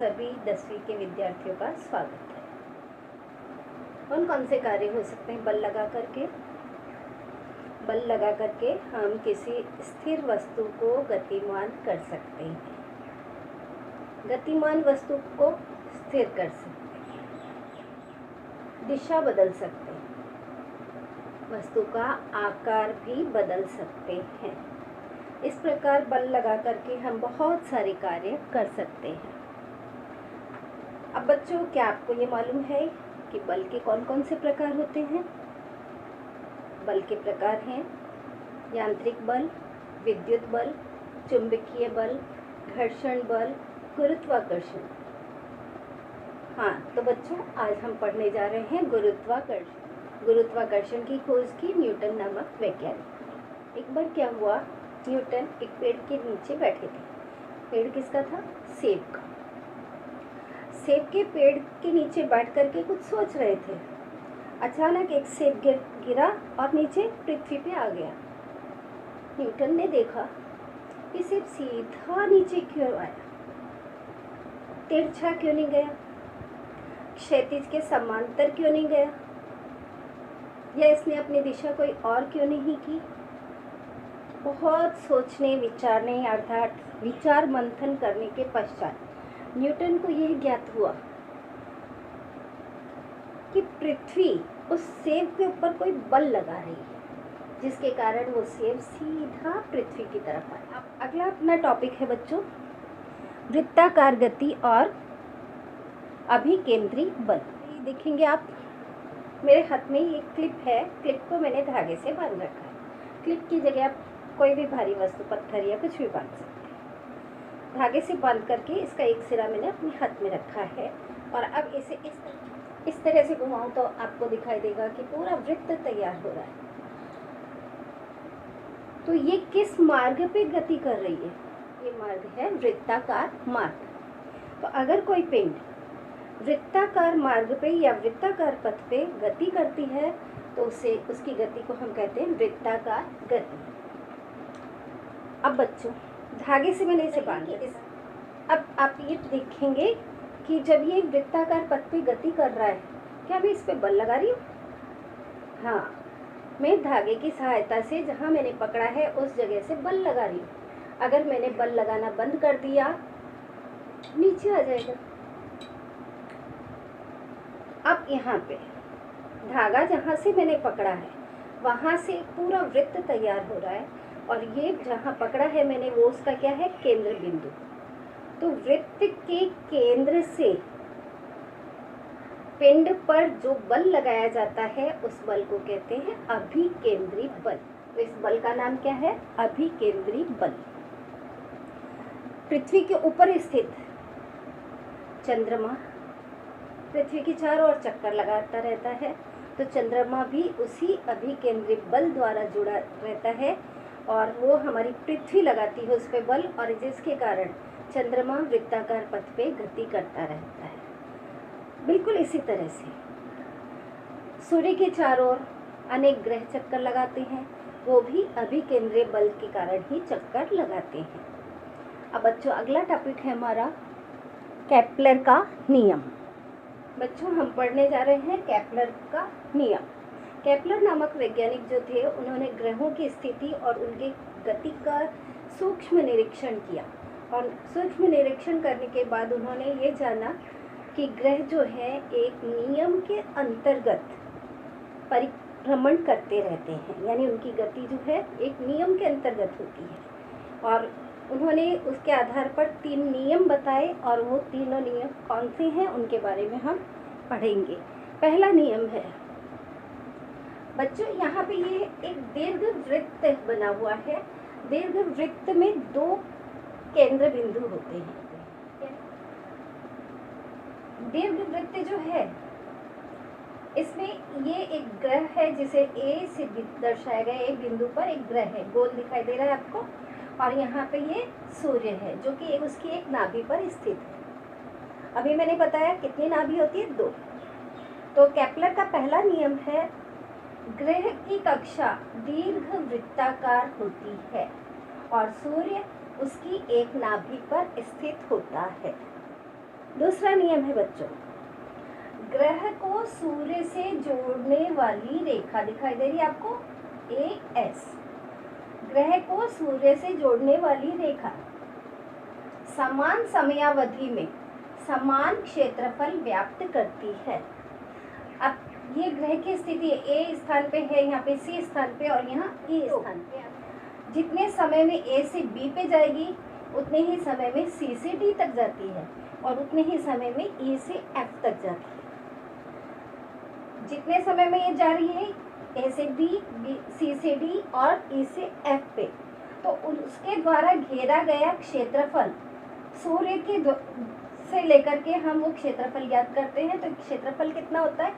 सभी 10वीं के विद्यार्थियों का स्वागत है। कौन कौन से कार्य हो सकते हैं बल लगा करके हम किसी स्थिर वस्तु को गतिमान कर सकते हैं। गतिमान वस्तु को स्थिर कर सकते हैं, दिशा बदल सकते हैं, वस्तु का आकार भी बदल सकते हैं। इस प्रकार बल लगा करके हम बहुत सारे कार्य कर सकते हैं। अब बच्चों, क्या आपको ये मालूम है कि बल के कौन कौन से प्रकार होते हैं? बल के प्रकार हैं यांत्रिक बल, विद्युत बल, चुंबकीय बल, घर्षण बल, गुरुत्वाकर्षण। हाँ, तो बच्चों आज हम पढ़ने जा रहे हैं गुरुत्वाकर्षण। गुरुत्वाकर्षण की खोज की न्यूटन नामक वैज्ञानिक। एक बार क्या हुआ, न्यूटन एक पेड़ के नीचे बैठे थे। पेड़ किसका था? सेब का। सेब के पेड़ के नीचे बैठ करके कुछ सोच रहे थे। अचानक एक सेब गिरा और नीचे पृथ्वी पे आ गया। न्यूटन ने देखा कि सेब सीधा नीचे क्यों आया, तिरछा क्यों नहीं गया, क्षैतिज के समांतर क्यों नहीं गया, या इसने अपनी दिशा कोई और क्यों नहीं की। बहुत सोचने विचारने अर्थात विचार मंथन करने के पश्चात न्यूटन को यह ज्ञात हुआ कि पृथ्वी उस सेब के ऊपर कोई बल लगा रही है, जिसके कारण वो सेब सीधा पृथ्वी की तरफ आया। अब अगला अपना टॉपिक है बच्चों, वृत्ताकार गति और अभिकेंद्री बल। ये देखेंगे आप, मेरे हाथ में ये क्लिप है। क्लिप को मैंने धागे से बांध रखा है। क्लिप की जगह आप कोई भी भारी वस्तु, पत्थर या कुछ भी बांध सकते हैं। धागे से बांध करके इसका एक सिरा मैंने अपने हाथ में रखा है और अब इसे इस तरह से घुमाऊं तो आपको दिखाई देगा कि पूरा वृत्त तैयार हो रहा है। तो ये किस मार्ग पे गति कर रही है? ये मार्ग है वृत्ताकार मार्ग। तो अगर कोई पिंड वृत्ताकार मार्ग पे या वृत्ताकार पथ पे गति करती है तो उसकी गति को हम कहते हैं वृत्ताकार गति। अब बच्चों, धागे से मैंने इसे बांध दिया। अब आप ये देखेंगे कि जब ये वृत्ताकार पथ पे गति कर रहा है, क्या मैं इस पे बल लगा रही हूँ? हाँ, मैं धागे की सहायता से जहाँ मैंने पकड़ा है उस जगह से बल लगा रही हूँ। अगर मैंने बल लगाना बंद कर दिया, नीचे आ जाएगा। अब यहाँ पे धागा जहाँ से मैंने पकड़ा है वहाँ से पूरा वृत्त तैयार हो रहा है और ये जहाँ पकड़ा है मैंने वो उसका क्या है? केंद्र बिंदु। तो वृत्त के केंद्र से पिंड पर जो बल लगाया जाता है उस बल को कहते हैं अभिकेंद्री बल। तो इस बल का नाम क्या है? अभिकेंद्री बल। पृथ्वी के ऊपर स्थित चंद्रमा पृथ्वी के चारों ओर चक्कर लगाता रहता है, तो चंद्रमा भी उसी अभिकेंद्री बल द्वारा जुड़ा रहता है और वो हमारी पृथ्वी लगाती है उस पर बल, और जिसके कारण चंद्रमा वृत्ताकार पथ पे गति करता रहता है। बिल्कुल इसी तरह से सूर्य के चारों ओर अनेक ग्रह चक्कर लगाते हैं, वो भी अभिकेंद्रीय बल के कारण ही चक्कर लगाते हैं। अब बच्चों, अगला टॉपिक है हमारा केपलर का नियम। बच्चों, हम पढ़ने जा रहे हैं केपलर का नियम। केपलर नामक वैज्ञानिक जो थे, उन्होंने ग्रहों की स्थिति और उनके गति का सूक्ष्म निरीक्षण किया और सूक्ष्म निरीक्षण करने के बाद उन्होंने ये जाना कि ग्रह जो है एक नियम के अंतर्गत परिभ्रमण करते रहते हैं, यानी उनकी गति जो है एक नियम के अंतर्गत होती है। और उन्होंने उसके आधार पर 3 नियम बताए और वो तीनों नियम कौन से हैं उनके बारे में हम पढ़ेंगे। पहला नियम है बच्चों, यहाँ पे ये एक दीर्घ वृत्त बना हुआ है। दीर्घ वृत्त में 2 केंद्र बिंदु होते हैं। दीर्घ वृत्त जो है इसमें ये एक ग्रह है जिसे ए से दर्शाया गया। एक बिंदु पर एक ग्रह है, गोल दिखाई दे रहा है आपको, और यहाँ पे ये सूर्य है जो कि उसकी एक नाभि पर स्थित है। अभी मैंने बताया कितनी नाभि होती है? 2। तो केपलर का पहला नियम है ग्रह की कक्षा दीर्घ वृत्ताकार होती है और सूर्य उसकी एक नाभि पर स्थित होता है। दूसरा नियम है बच्चों, ग्रह को सूर्य से जोड़ने वाली रेखा दिखाई दे रही है आपको, AS। ग्रह को सूर्य से जोड़ने वाली रेखा समान समयावधि में समान क्षेत्रफल व्याप्त करती है। अब ये ग्रह की स्थिति A स्थान पे है, यहाँ पे C स्थान पे और यहाँ E स्थान पे। जितने समय में A से B पे जाएगी उतने ही समय में C से D तक जाती है और उतने ही समय में E से F तक जाती है। जितने समय में ये जा रही है A से B, C से D और E से F पे, तो उसके द्वारा घेरा गया क्षेत्रफल सूर्य के से लेकर के हम वो क्षेत्रफल ज्ञात करते हैं। तो क्षेत्रफल कितना होता है,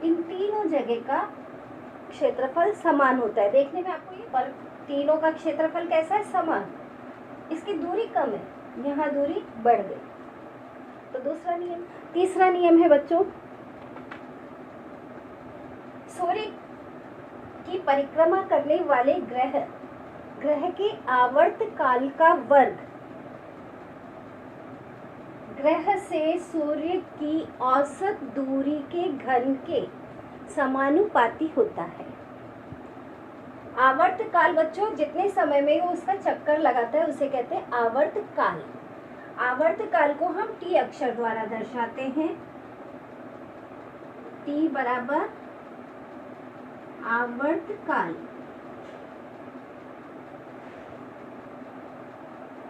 इन तीनों जगह का क्षेत्रफल समान होता है। देखने में आपको ये पर तीनों का क्षेत्रफल कैसा है, समान। इसकी दूरी कम है, यहाँ दूरी बढ़ गई। तो दूसरा नियम। तीसरा नियम है बच्चों, सूर्य की परिक्रमा करने वाले ग्रह के आवर्त काल का वर्ग ग्रह से सूर्य की औसत दूरी के घन के समानुपाती होता है। आवर्त काल बच्चों, जितने समय में वो उसका चक्कर लगाता है उसे कहते हैं आवर्त काल। आवर्त काल को हम T अक्षर द्वारा दर्शाते हैं। T बराबर आवर्त काल,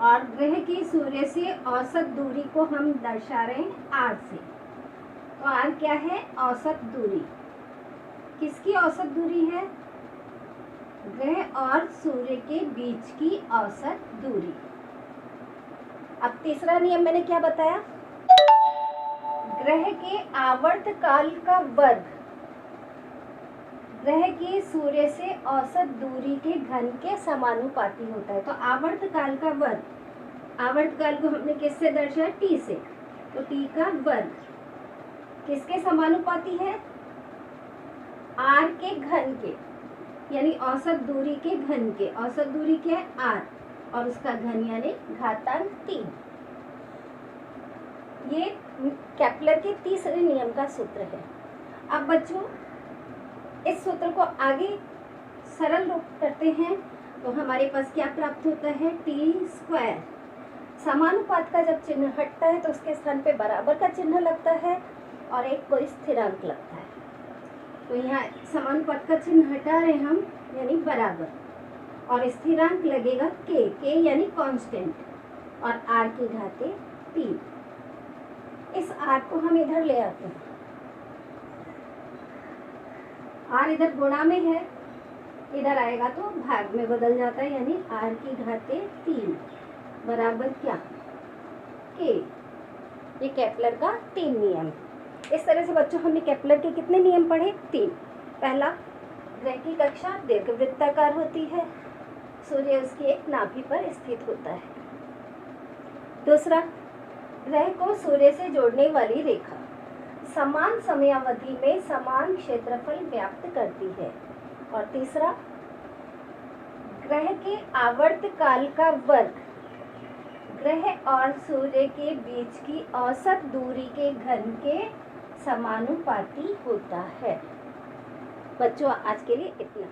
और ग्रह की सूर्य से औसत दूरी को हम दर्शा रहे हैं R से। तो R क्या है, औसत दूरी। किसकी औसत दूरी है, ग्रह और सूर्य के बीच की औसत दूरी। अब तीसरा नियम मैंने क्या बताया, ग्रह के आवर्त काल का वर्ग ग्रह की सूर्य से औसत दूरी के घन के समानुपाती होता है। तो आवर्त काल का वर्ग, आवर्त काल को हमने किससे दर्शाया, T से। तो T का वर्ग किसके समानुपाती है, R के घन के, यानी औसत दूरी के घन के। औसत दूरी क्या है, R, और उसका घन यानी घातांक 3। ये केपलर के तीसरे नियम का सूत्र है। अब बच्चों इस सूत्र को आगे सरल रूप करते हैं तो हमारे पास क्या प्राप्त होता है, T²। समानुपात का जब चिन्ह हटता है तो उसके स्थान पे बराबर का चिन्ह लगता है और एक कोई स्थिरांक लगता है। तो यहाँ समानुपात का चिन्ह हटा रहे हम, यानी बराबर, और स्थिरांक लगेगा K यानी कांस्टेंट, और R की घाते 3। इस R को हम इधर ले आते हैं, R इधर गुणा में है, इधर आएगा तो भाग में बदल जाता है, यानी R की घाते 3 बराबर क्या, K। ये केपलर का 3 नियम। इस तरह से बच्चों हमने केपलर के कितने नियम पढ़े, 3। पहला, ग्रह की कक्षा दीर्घवृत्ताकार होती है, सूर्य उसकी एक नाभि पर स्थित होता है। दूसरा, ग्रह को सूर्य से जोड़ने वाली रेखा समान समयावधि में समान क्षेत्रफल व्याप्त करती है। और तीसरा, ग्रह के आवर्त काल का वर्ग ग्रह और सूर्य के बीच की औसत दूरी के घन के समानुपाती होता है। बच्चों आज के लिए इतना।